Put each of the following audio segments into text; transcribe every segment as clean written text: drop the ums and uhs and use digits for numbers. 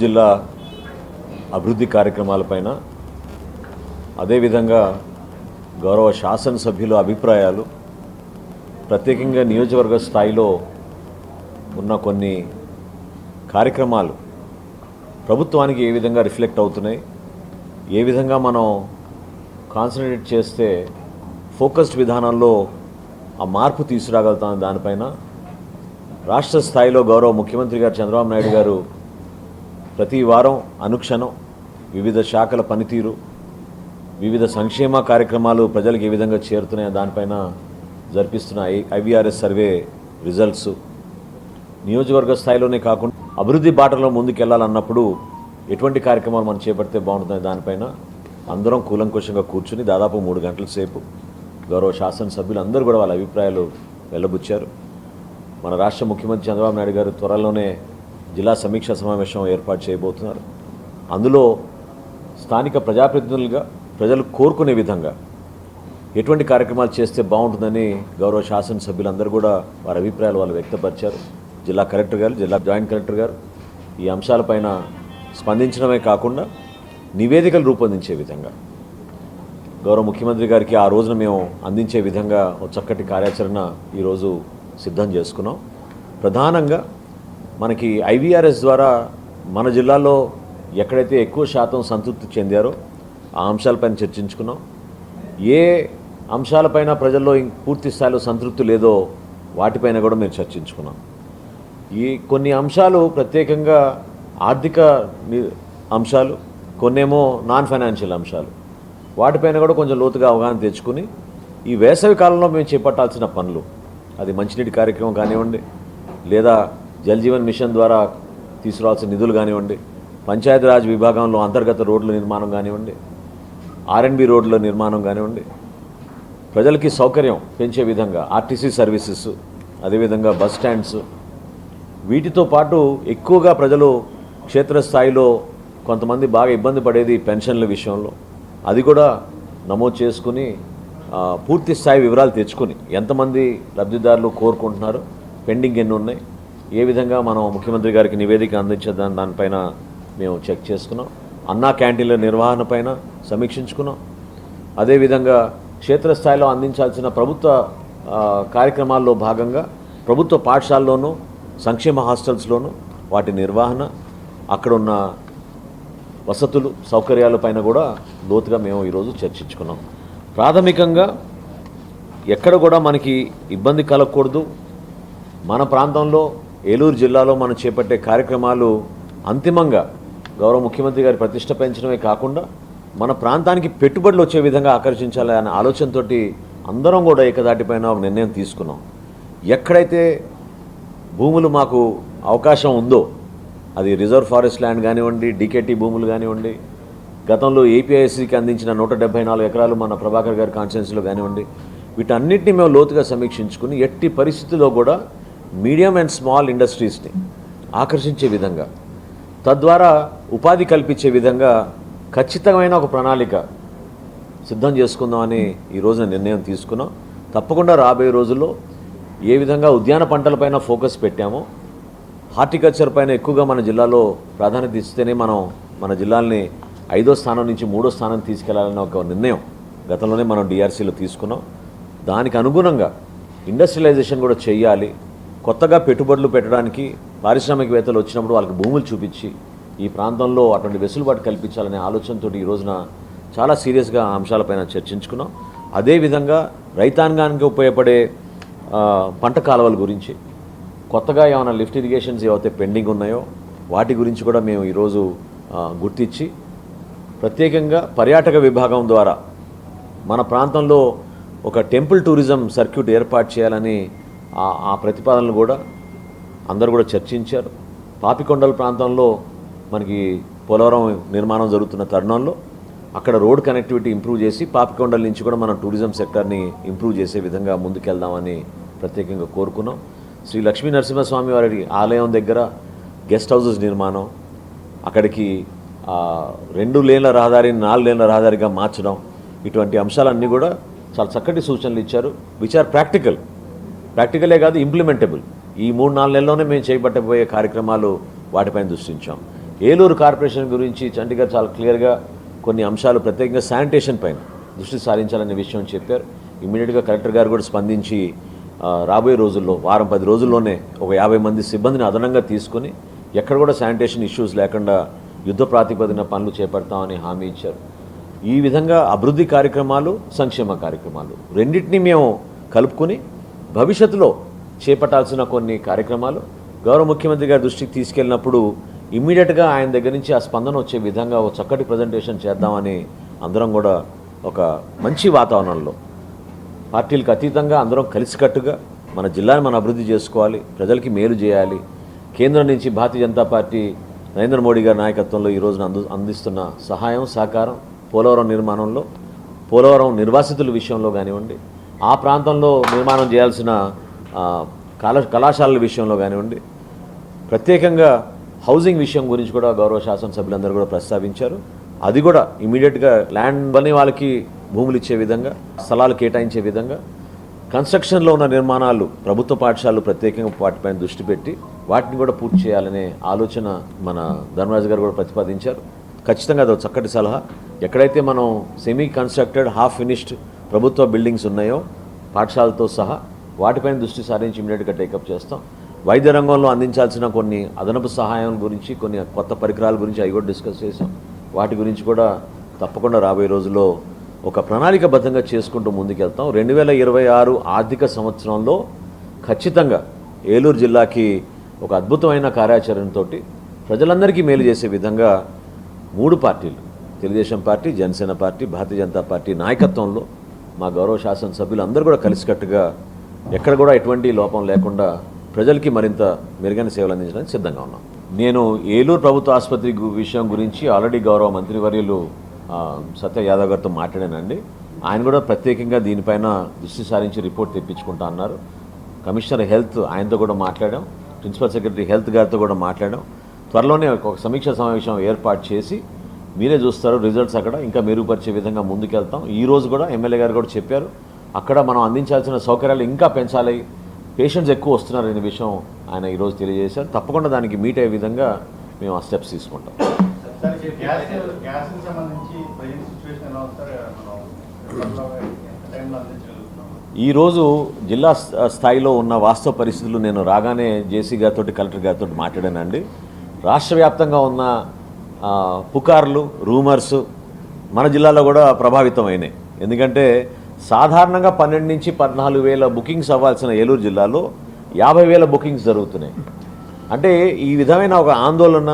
జిల్లా అభివృద్ధి కార్యక్రమాలపైన అదేవిధంగా గౌరవ శాసనసభ్యుల అభిప్రాయాలు ప్రత్యేకంగా నియోజకవర్గ స్థాయిలో ఉన్న కొన్ని కార్యక్రమాలు ప్రభుత్వానికి ఏ విధంగా రిఫ్లెక్ట్ అవుతున్నాయి, ఏ విధంగా మనం కాన్సన్ట్రేట్ చేస్తే ఫోకస్డ్ విధానంలో ఆ మార్పు తీసుకురాగలుగుతాం దానిపైన రాష్ట్ర స్థాయిలో గౌరవ ముఖ్యమంత్రి గారు చంద్రబాబు నాయుడు గారు ప్రతి వారం అనుక్షణం వివిధ శాఖల పనితీరు, వివిధ సంక్షేమ కార్యక్రమాలు ప్రజలకు ఏ విధంగా చేరుతున్నాయో దానిపైన జరిపిస్తున్న ఐవీఆర్ఎస్ సర్వే రిజల్ట్స్ నియోజకవర్గ స్థాయిలోనే కాకుండా అభివృద్ధి బాటలో ముందుకెళ్లాలన్నప్పుడు ఎటువంటి కార్యక్రమాలు మనం చేపడితే బాగుంటుంది దానిపైన అందరం కూలంకుషంగా కూర్చుని దాదాపు 3 గంటల సేపు గౌరవ శాసనసభ్యులు అందరూ కూడా వాళ్ళ అభిప్రాయాలు వెల్లబుచ్చారు. మన రాష్ట్ర ముఖ్యమంత్రి చంద్రబాబు నాయుడు గారు త్వరలోనే జిల్లా సమీక్షా సమావేశం ఏర్పాటు చేయబోతున్నారు. అందులో స్థానిక ప్రజాప్రతినిధులుగా ప్రజలు కోరుకునే విధంగా ఎటువంటి కార్యక్రమాలు చేస్తే బాగుంటుందని గౌరవ శాసనసభ్యులందరూ కూడా వారి అభిప్రాయాలు వాళ్ళు వ్యక్తపరిచారు. జిల్లా కలెక్టర్ గారు, జిల్లా జాయింట్ కలెక్టర్ గారు ఈ అంశాలపైన స్పందించడమే కాకుండా నివేదికలు రూపొందించే విధంగా గౌరవ ముఖ్యమంత్రి గారికి ఆ రోజున మేము అందించే విధంగా ఒక చక్కటి కార్యాచరణ ఈరోజు సిద్ధం చేసుకున్నాం. ప్రధానంగా మనకి ఐవీఆర్ఎస్ ద్వారా మన జిల్లాలో ఎక్కడైతే ఎక్కువ శాతం సంతృప్తి చెందారో ఆ అంశాలపైన చర్చించుకున్నాం. ఏ అంశాలపైన ప్రజల్లో పూర్తి స్థాయిలో సంతృప్తి లేదో వాటిపైన కూడా మేము చర్చించుకున్నాం. ఈ కొన్ని అంశాలు ప్రత్యేకంగా ఆర్థిక అంశాలు, కొన్నేమో నాన్ ఫైనాన్షియల్ అంశాలు, వాటిపైన కూడా కొంచెం లోతుగా అవగాహన తెచ్చుకుని ఈ వేసవి కాలంలో మేము చేపట్టాల్సిన పనులు, అది మంచినీటి కార్యక్రమం కానివ్వండి, లేదా జల్ జీవన్ మిషన్ ద్వారా తీసుకురావాల్సిన నిధులు కానివ్వండి, పంచాయతీరాజ్ విభాగంలో అంతర్గత రోడ్ల నిర్మాణం కానివ్వండి, ఆర్ఎండ్బి రోడ్ల నిర్మాణం కానివ్వండి, ప్రజలకి సౌకర్యం పెంచే విధంగా ఆర్టీసీ సర్వీసెస్, అదేవిధంగా బస్ స్టాండ్స్, వీటితో పాటు ఎక్కువగా ప్రజలు క్షేత్రస్థాయిలో కొంతమంది బాగా ఇబ్బంది పడేది పెన్షన్ల విషయంలో, అది కూడా నమోదు చేసుకుని పూర్తి స్థాయి వివరాలు తెచ్చుకుని ఎంతమంది లబ్ధిదారులు కోరుకుంటున్నారు, పెండింగ్ ఎన్ని ఉన్నాయి, ఏ విధంగా మనం ముఖ్యమంత్రి గారికి నివేదిక అందించేదాన్ని దానిపైన మేము చెక్ చేసుకున్నాం. అన్నా క్యాంటీన్ల నిర్వహణ పైన సమీక్షించుకున్నాం. అదేవిధంగా క్షేత్రస్థాయిలో అందించాల్సిన ప్రభుత్వ కార్యక్రమాల్లో భాగంగా ప్రభుత్వ పాఠశాలలోనూ సంక్షేమ హాస్టల్స్లోనూ వాటి నిర్వహణ, అక్కడున్న వసతులు సౌకర్యాలపైన కూడా లోతుగా మేము ఈరోజు చర్చించుకున్నాం. ప్రాథమికంగా ఎక్కడ కూడా మనకి ఇబ్బంది కలగకూడదు, మన ప్రాంతంలో ఏలూరు జిల్లాలో మనం చేపట్టే కార్యక్రమాలు అంతిమంగా గౌరవ ముఖ్యమంత్రి గారి ప్రతిష్ట పెంచడమే కాకుండా మన ప్రాంతానికి పెట్టుబడులు వచ్చే విధంగా ఆకర్షించాలి అనే ఆలోచనతో అందరం కూడా ఏకదాటిపైన ఒక నిర్ణయం తీసుకున్నాం. ఎక్కడైతే భూములు మాకు అవకాశం ఉందో, అది రిజర్వ్ ఫారెస్ట్ ల్యాండ్ కానివ్వండి, డీకేటీ భూములు కానివ్వండి, గతంలో ఏపీఐసీకి అందించిన 174 ఎకరాలు మన ప్రభాకర్ గారి కాన్స్టిట్యున్సీలో కానివ్వండి, వీటన్నిటిని మేము లోతుగా సమీక్షించుకుని ఎట్టి పరిస్థితుల్లో కూడా మీడియం అండ్ స్మాల్ ఇండస్ట్రీస్ని ఆకర్షించే విధంగా, తద్వారా ఉపాధి కల్పించే విధంగా ఖచ్చితమైన ఒక ప్రణాళిక సిద్ధం చేసుకుందామని ఈ రోజున నిర్ణయం తీసుకున్నాం. తప్పకుండా రాబోయే రోజుల్లో ఏ విధంగా ఉద్యాన పంటలపైన ఫోకస్ పెట్టామో, హార్టికల్చర్ పైన ఎక్కువగా మన జిల్లాలో ప్రాధాన్యత ఇస్తేనే మనం మన జిల్లాల్ని 5వ స్థానం నుంచి 3వ స్థానం తీసుకెళ్లాలనే ఒక నిర్ణయం గతంలోనే మనం డిఆర్సీలో తీసుకున్నాం. దానికి అనుగుణంగా ఇండస్ట్రియలైజేషన్ కూడా చేయాలి. కొత్తగా పెట్టుబడులు పెట్టడానికి పారిశ్రామికవేత్తలు వచ్చినప్పుడు వాళ్ళకి భూములు చూపించి ఈ ప్రాంతంలో అటువంటి వెసులుబాటు కల్పించాలనే ఆలోచనతో ఈ రోజున చాలా సీరియస్గా ఆ అంశాలపైన చర్చించుకున్నాం. అదేవిధంగా రైతాంగానికి ఉపయోగపడే పంట కాలువల గురించి, కొత్తగా ఏమైనా లిఫ్ట్ ఇరిగేషన్స్ ఏవైతే పెండింగ్ ఉన్నాయో వాటి గురించి కూడా మేము ఈరోజు గుర్తించి ప్రత్యేకంగా పర్యాటక విభాగం ద్వారా మన ప్రాంతంలో ఒక టెంపుల్ టూరిజం సర్క్యూట్ ఏర్పాటు చేయాలని ఆ ప్రతిపాదనలు కూడా అందరూ కూడా చర్చించారు. పాపికొండల ప్రాంతంలో మనకి పోలవరం నిర్మాణం జరుగుతున్న తరుణంలో అక్కడ రోడ్ కనెక్టివిటీ ఇంప్రూవ్ చేసి పాపికొండల నుంచి కూడా మనం టూరిజం సెక్టర్ని ఇంప్రూవ్ చేసే విధంగా ముందుకెళ్దామని ప్రత్యేకంగా కోరుకున్నాం. శ్రీ లక్ష్మీ నరసింహస్వామి వారి ఆలయం దగ్గర గెస్ట్ హౌసెస్ నిర్మాణం, అక్కడికి 2 లేన్ల రహదారిని 4 లేన్ల రహదారిగా మార్చడం, ఇటువంటి అంశాలన్నీ కూడా చాలా చక్కటి సూచనలు ఇచ్చారు. విచ్ ఆర్ ప్రాక్టికలే కాదు, ఇంప్లిమెంటబుల్. ఈ 3-4 నెలల్లోనే మేము చేపట్టబోయే కార్యక్రమాలు వాటిపైన దృష్టించాం. ఏలూరు కార్పొరేషన్ గురించి చంటి గారు చాలా క్లియర్గా కొన్ని అంశాలు ప్రత్యేకంగా శానిటేషన్ పైన దృష్టి సారించాలనే విషయం చెప్పారు. ఇమ్మీడియట్గా కలెక్టర్ గారు కూడా స్పందించి రాబోయే రోజుల్లో వారం 10 రోజుల్లోనే ఒక 50 మంది సిబ్బందిని అదనంగా తీసుకొని ఎక్కడ కూడా శానిటేషన్ ఇష్యూస్ లేకుండా యుద్ధ ప్రాతిపదికన పనులు చేపడతామని హామీ ఇచ్చారు. ఈ విధంగా అభివృద్ధి కార్యక్రమాలు, సంక్షేమ కార్యక్రమాలు రెండింటినీ మేము కలుపుకొని భవిష్యత్తులో చేపట్టాల్సిన కొన్ని కార్యక్రమాలు గౌరవ ముఖ్యమంత్రి గారి దృష్టికి తీసుకెళ్ళినప్పుడు ఇమ్మీడియట్గా ఆయన దగ్గర నుంచి ఆ స్పందన వచ్చే విధంగా ఒక చక్కటి ప్రజెంటేషన్ చేద్దామని అందరం కూడా ఒక మంచి వాతావరణంలో పార్టీలకు అతీతంగా అందరం కలిసికట్టుగా మన జిల్లాని మనం అభివృద్ధి చేసుకోవాలి, ప్రజలకి మేలు చేయాలి. కేంద్రం నుంచి భారతీయ జనతా పార్టీ నరేంద్ర మోడీ గారి నాయకత్వంలో ఈ రోజున అందిస్తున్న సహాయం సహకారం పోలవరం నిర్మాణంలో, పోలవరం నిర్వాసితుల విషయంలో కానివ్వండి, ఆ ప్రాంతంలో నిర్మాణం చేయాల్సిన కళాశాలల విషయంలో కానివ్వండి, ప్రత్యేకంగా హౌసింగ్ విషయం గురించి కూడా గౌరవ శాసనసభ్యులందరూ కూడా ప్రస్తావించారు. అది కూడా ఇమీడియట్గా ల్యాండ్ అనే వాళ్ళకి భూములు ఇచ్చే విధంగా, స్థలాలు కేటాయించే విధంగా, కన్స్ట్రక్షన్లో ఉన్న నిర్మాణాలు ప్రభుత్వ పాఠశాలలు ప్రత్యేకంగా వాటిపైన దృష్టి పెట్టి వాటిని కూడా పూర్తి చేయాలనే ఆలోచన మన ధర్మరాజు గారు కూడా ప్రతిపాదించారు. ఖచ్చితంగా అది చక్కటి సలహా. ఎక్కడైతే మనం సెమీ కన్స్ట్రక్టెడ్ హాఫ్ ఫినిష్డ్ ప్రభుత్వ బిల్డింగ్స్ ఉన్నాయో పాఠశాలతో సహా వాటిపైన దృష్టి సారించి ఇమీడియట్గా టేకప్ చేస్తాం. వైద్య రంగంలో అందించాల్సిన కొన్ని అదనపు సహాయం గురించి, కొన్ని కొత్త పరికరాల గురించి అవి కూడా డిస్కస్ చేసాం. వాటి గురించి కూడా తప్పకుండా రాబోయే రోజుల్లో ఒక ప్రణాళికబద్ధంగా చేసుకుంటూ ముందుకెళ్తాం. 2026 ఆర్థిక సంవత్సరంలో ఖచ్చితంగా ఏలూరు జిల్లాకి ఒక అద్భుతమైన కార్యాచరణతో ప్రజలందరికీ మేలు చేసే విధంగా 3 పార్టీలు, Telugu Desam party, Janasena party, Bharatiya Janata party నాయకత్వంలో మా గౌరవ శాసనసభ్యులు అందరూ కూడా కలిసికట్టుగా ఎక్కడ కూడా ఎటువంటి లోపం లేకుండా ప్రజలకి మరింత మెరుగైన సేవలు అందించడానికి సిద్ధంగా ఉన్నాం. నేను ఏలూరు ప్రభుత్వ ఆసుపత్రి విషయం గురించి ఆల్రెడీ గౌరవ మంత్రివర్యులు సత్య యాదవ్ గారితో మాట్లాడానండి. ఆయన కూడా ప్రత్యేకంగా దీనిపైన దృష్టి సారించి రిపోర్ట్ తెప్పించుకుంటా అన్నారు. కమిషనర్ హెల్త్ ఆయనతో కూడా మాట్లాడాం, ప్రిన్సిపల్ సెక్రటరీ హెల్త్ గారితో కూడా మాట్లాడాం. త్వరలోనే ఒక సమీక్ష సమావేశం ఏర్పాటు చేసి మీరే చూస్తారు రిజల్ట్స్ అక్కడ ఇంకా మెరుగుపరిచే విధంగా ముందుకెళ్తాం. ఈరోజు కూడా ఎమ్మెల్యే గారు కూడా చెప్పారు, అక్కడ మనం అందించాల్సిన సౌకర్యాలు ఇంకా పెంచాలి, పేషెంట్స్ ఎక్కువ వస్తున్నారనే విషయం ఆయన ఈరోజు తెలియజేశారు. తప్పకుండా దానికి మీట్ అయ్యే విధంగా మేము ఆ స్టెప్స్ తీసుకుంటాం. ఈరోజు జిల్లా స్థాయిలో ఉన్న వాస్తవ పరిస్థితులు నేను రాగానే జేసీ గారితో, కలెక్టర్ గారితో మాట్లాడానండి. రాష్ట్ర వ్యాప్తంగా ఉన్న పుకార్లు, రూమర్స్ మన జిల్లాలో కూడా ప్రభావితమైనాయి. ఎందుకంటే సాధారణంగా 12 నుంచి 14 వేల బుకింగ్స్ అవ్వాల్సిన ఏలూరు జిల్లాలో 50 వేల బుకింగ్స్ జరుగుతున్నాయి. అంటే ఈ విధమైన ఒక ఆందోళన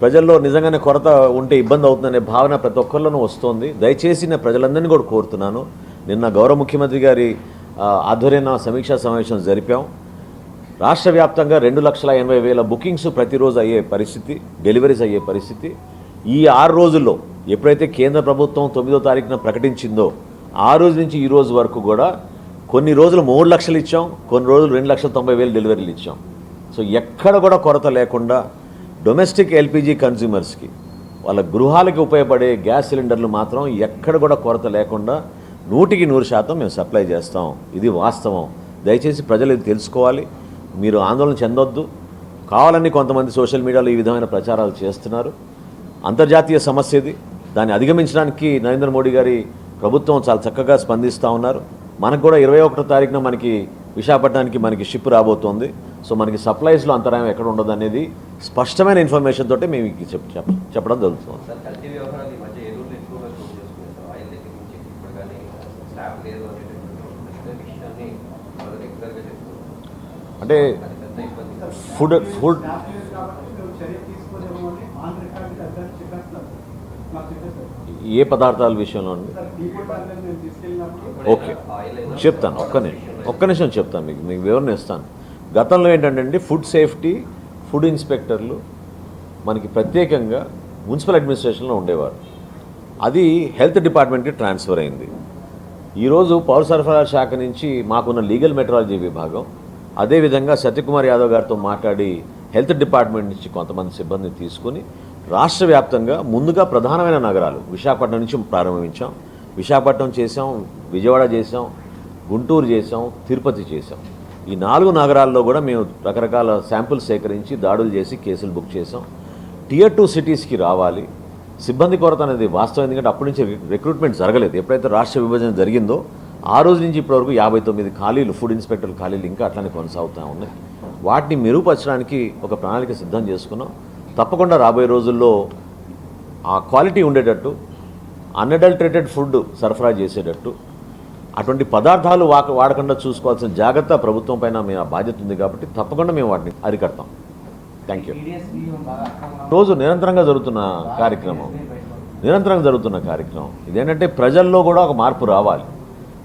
ప్రజల్లో నిజంగానే కొరత ఉంటే ఇబ్బంది అవుతుందనే భావన ప్రతి ఒక్కరిలోనూ వస్తోంది. దయచేసి నేను ప్రజలందరినీ కూడా కోరుతున్నాను, నిన్న గౌరవ ముఖ్యమంత్రి గారి ఆధ్వర్యంలో సమీక్షా సమావేశం జరిపాం. రాష్ట్ర వ్యాప్తంగా 2,80,000 బుకింగ్స్ ప్రతిరోజు అయ్యే పరిస్థితి, డెలివరీస్ అయ్యే పరిస్థితి. ఈ 6 రోజుల్లో ఎప్పుడైతే కేంద్ర ప్రభుత్వం 9వ తారీఖున ప్రకటించిందో ఆ రోజు నుంచి ఈ రోజు వరకు కూడా కొన్ని రోజులు 3 లక్షలు ఇచ్చాం, కొన్ని రోజులు 2,90,000 డెలివరీలు ఇచ్చాం. సో ఎక్కడ కూడా కొరత లేకుండా డొమెస్టిక్ ఎల్పిజి కన్జ్యూమర్స్కి, వాళ్ళ గృహాలకి ఉపయోగపడే గ్యాస్ సిలిండర్లు మాత్రం ఎక్కడ కూడా కొరత లేకుండా 100% మేము సప్లై చేస్తాం. ఇది వాస్తవం. దయచేసి ప్రజలు ఇది తెలుసుకోవాలి. మీరు ఆందోళన చెందొద్దు. కావాలని కొంతమంది సోషల్ మీడియాలో ఈ విధమైన ప్రచారాలు చేస్తున్నారు. అంతర్జాతీయ సమస్య ఇది. దాన్ని అధిగమించడానికి నరేంద్ర మోడీ గారి ప్రభుత్వం చాలా చక్కగా స్పందిస్తూ ఉన్నారు. మనకు కూడా 21వ తారీఖున మనకి విశాఖపట్నానికి మనకి షిప్ రాబోతోంది. సో మనకి సప్లైస్లో అంతరాయం ఎక్కడ ఉండదు అనేది స్పష్టమైన ఇన్ఫర్మేషన్ తోటే మేము చెప్పడం జరుగుతుంది. అంటే ఫుడ్ ఏ పదార్థాల విషయంలో అండి? ఓకే, చెప్తాను. ఒక్క నిమిషం చెప్తాను, మీకు వివరణ ఇస్తాను. గతంలో ఏంటంటే ఫుడ్ సేఫ్టీ, ఫుడ్ ఇన్స్పెక్టర్లు మనకి ప్రత్యేకంగా మున్సిపల్ అడ్మినిస్ట్రేషన్లో ఉండేవారు. అది హెల్త్ డిపార్ట్మెంట్కి ట్రాన్స్ఫర్ అయింది. ఈరోజు పౌర సరఫరాల శాఖ నుంచి మాకున్న లీగల్ మెట్రాలజీ విభాగం, అదేవిధంగా సత్యకుమార్ యాదవ్ గారితో మాట్లాడి హెల్త్ డిపార్ట్మెంట్ నుంచి కొంతమంది సిబ్బందిని తీసుకుని రాష్ట్ర వ్యాప్తంగా ముందుగా ప్రధానమైన నగరాలు విశాఖపట్నం నుంచి ప్రారంభించాం. విశాఖపట్నం చేసాం, విజయవాడ చేసాం, గుంటూరు చేసాం, తిరుపతి చేసాం. ఈ 4 నగరాల్లో కూడా మేము రకరకాల శాంపుల్స్ సేకరించి దాడులు చేసి కేసులు బుక్ చేసాం. Tier 2 సిటీస్కి రావాలి. సిబ్బంది కొరత అనేది వాస్తవం, ఎందుకంటే అప్పటి నుంచి రిక్రూట్మెంట్ జరగలేదు. ఎప్పుడైతే రాష్ట్ర విభజన జరిగిందో ఆ రోజు నుంచి ఇప్పటివరకు 59 ఖాళీలు, ఫుడ్ ఇన్స్పెక్టర్ ఖాళీలు ఇంకా అట్లానే కొనసాగుతూ ఉన్నాయి. వాటిని మెరుగుపరచడానికి ఒక ప్రణాళిక సిద్ధం చేసుకున్నాం. తప్పకుండా రాబోయే రోజుల్లో ఆ క్వాలిటీ ఉండేటట్టు, అన్అడల్టరేటెడ్ ఫుడ్ సరఫరా చేసేటట్టు, అటువంటి పదార్థాలు వాడకుండా చూసుకోవాల్సిన జాగ్రత్త ప్రభుత్వం పైన మేము బాధ్యత ఉంది కాబట్టి తప్పకుండా మేము వాటిని అరికడతాం. Thank you. రోజు నిరంతరంగా జరుగుతున్న కార్యక్రమం ఇదేంటంటే ప్రజల్లో కూడా ఒక మార్పు రావాలి.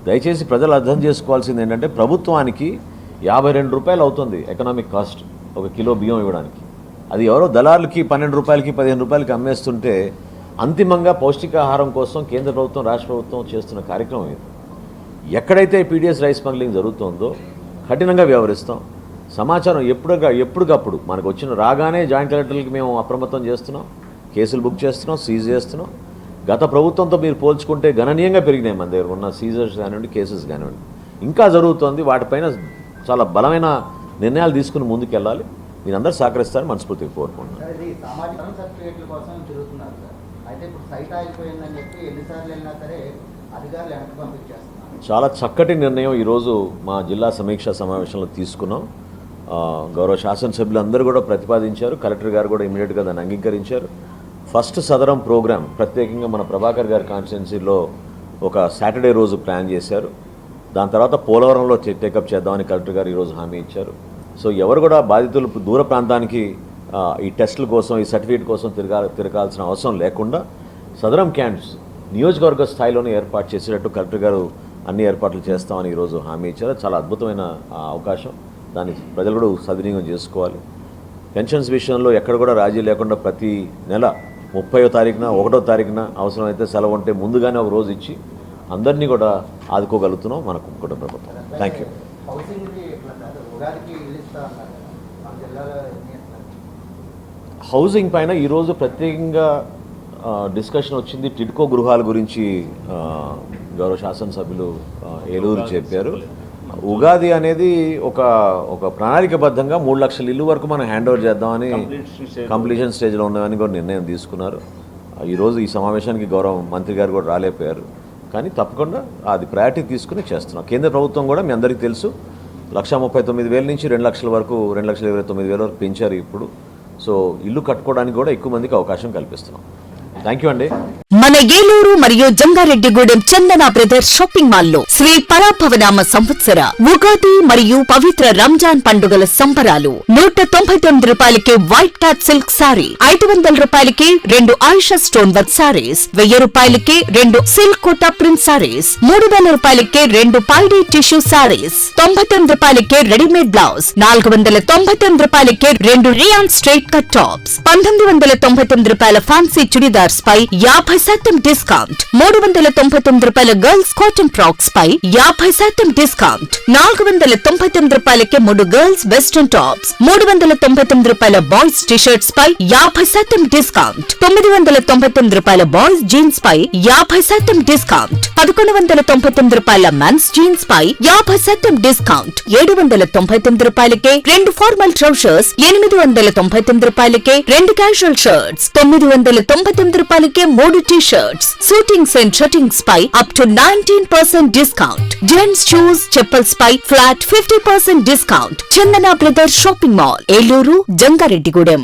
దయచేసి ప్రజలు అర్థం చేసుకోవాల్సింది ఏంటంటే ప్రభుత్వానికి 52 రూపాయలు అవుతుంది ఎకనామిక్ కాస్ట్ ఒక కిలో బియ్యం ఇవ్వడానికి. అది ఎవరో దళారులకి 12 రూపాయలకి 15 రూపాయలకి అమ్మేస్తుంటే అంతిమంగా పౌష్టికాహారం కోసం కేంద్ర ప్రభుత్వం, రాష్ట్ర ప్రభుత్వం చేస్తున్న కార్యక్రమం ఇది. ఎక్కడైతే పీడిఎస్ రైస్ స్మగ్లింగ్ జరుగుతుందో కఠినంగా వ్యవహరిస్తాం. సమాచారం ఎప్పటికప్పుడు మనకు రాగానే జాయింట్ కలెక్టర్లకి మేము అప్రమత్తం చేస్తున్నాం, కేసులు బుక్ చేస్తున్నాం, సీజ్ చేస్తున్నాం. గత ప్రభుత్వంతో మీరు పోల్చుకుంటే గణనీయంగా పెరిగినాయి మన దగ్గర ఉన్న సీజర్స్ కానివ్వండి, కేసెస్ కానివ్వండి. ఇంకా జరుగుతోంది. వాటిపైన చాలా బలమైన నిర్ణయాలు తీసుకుని ముందుకెళ్ళాలి. మీరందరూ సహకరిస్తారని మనస్ఫూర్తిగా కోరుకుంటున్నాను. చాలా చక్కటి నిర్ణయం ఈరోజు మా జిల్లా సమీక్షా సమావేశంలో తీసుకున్నాం. గౌరవ శాసనసభ్యులు అందరూ కూడా ప్రతిపాదించారు. కలెక్టర్ గారు కూడా ఇమీడియట్గా దాన్ని అంగీకరించారు. ఫస్ట్ సదరం ప్రోగ్రాం ప్రత్యేకంగా మన ప్రభాకర్ గారి కాన్స్టిట్యున్సీలో ఒక సాటర్డే రోజు ప్లాన్ చేశారు. దాని తర్వాత పోలవరంలో టేకప్ చేద్దామని కలెక్టర్ గారు ఈరోజు హామీ ఇచ్చారు. సో ఎవరు కూడా బాధితులు దూర ప్రాంతానికి ఈ టెస్టుల కోసం, ఈ సర్టిఫికేట్ కోసం తిరగాల్సిన అవసరం లేకుండా సదరం క్యాంప్స్ నియోజకవర్గ స్థాయిలోనే ఏర్పాటు చేసేటట్టు కలెక్టర్ గారు అన్ని ఏర్పాట్లు చేస్తామని ఈరోజు హామీ ఇచ్చారు. చాలా అద్భుతమైన అవకాశం. దాన్ని ప్రజలు కూడా సద్వినియోగం చేసుకోవాలి. పెన్షన్స్ విషయంలో ఎక్కడ కూడా రాజీ లేకుండా ప్రతి నెల 30వ తారీఖున 1వ తారీఖున అవసరమైతే సెలవు ఉంటే ముందుగానే ఒక రోజు ఇచ్చి అందరినీ కూడా ఆదుకోగలుగుతున్నాం మన కుటుంబ ప్రభుత్వం. Thank you. హౌసింగ్ పైన ఈరోజు ప్రత్యేకంగా డిస్కషన్ వచ్చింది. టిడ్కో గృహాల గురించి గౌరవ శాసనసభ్యులు ఏలూరు చెప్పారు. ఉగాది అనేది ఒక ప్రణాళికబద్ధంగా 3 లక్షల ఇల్లు వరకు మనం హ్యాండ్ ఓవర్ చేద్దామని కంప్లీషన్ స్టేజ్లో ఉన్నామని కూడా నిర్ణయం తీసుకున్నారు. ఈరోజు ఈ సమావేశానికి గౌరవ మంత్రి గారు కూడా రాలేకపోయారు. కానీ తప్పకుండా అది ప్రయారిటీ తీసుకుని చేస్తున్నాం. కేంద్ర ప్రభుత్వం కూడా మీ అందరికీ తెలుసు 1,39,000 నుంచి 2 లక్షల వరకు 2,29,000 వరకు పెంచారు ఇప్పుడు. సో ఇల్లు కట్టుకోవడానికి కూడా ఎక్కువ మందికి అవకాశం కల్పిస్తున్నాం. థ్యాంక్ యూ అండి. మన ఏలూరు మరియు జంగారెడ్డిగూడెం చందన బ్రదర్స్ షాపింగ్ మాల్ లో శ్రీ పరాభవనామ సంవత్సర ఉగాది మరియు పవిత్ర రంజాన్ పండుగల సంబరాలు. 199 రూపాయలకి వైట్ క్యాట్ సిల్క్ సారీ, 500 రూపాయలకి 2 ఆయిషా స్టోన్ వర్క్ సారీస్, 1000 రూపాయలకి 2 సిల్క్ కోటా ప్రింట్ సారీస్, 300 రూపాయలకి 2 పైడీ టిష్యూ సారీస్, 99 రూపాయలకి రెడీమేడ్ బ్లౌజ్, 499 రూపాయలకి 2 రియాన్ స్ట్రైట్ కట్ టాప్స్, 1999 రూపాయల ఫ్యాన్సీ చుడిదార్స్ పై 50% డిస్కౌంట్, 399 రూపాయల గర్ల్స్ కాటన్ ఫ్రాక్స్ పై 50% డిస్కౌంట్, 499 రూపాయలకి 3 గర్ల్స్ వెస్టర్న్ టాప్స్, 399 రూపాయల బాయ్స్ టీషర్ట్స్ పై 50% డిస్కౌంట్, 999 రూపాయల బాయ్స్ జీన్స్ పై 50% డిస్కౌంట్, 1199 రూపాయల మెన్స్ జీన్స్ పై 50% డిస్కౌంట్, 799 రూపాయలకే 2 ఫార్మల్ ట్రౌజర్స్, 899 రూపాయలకే 2 క్యాజువల్ షర్ట్స్, 999 రూపాయలకే 3 టీ-షర్ట్స్, షూటింగ్స్ అండ్ షర్టింగ్స్ పై up to 19% discount, gents shoes chappals పై flat 50% discount. Chandana brothers shopping mall, Eluru, Jangareddygudem.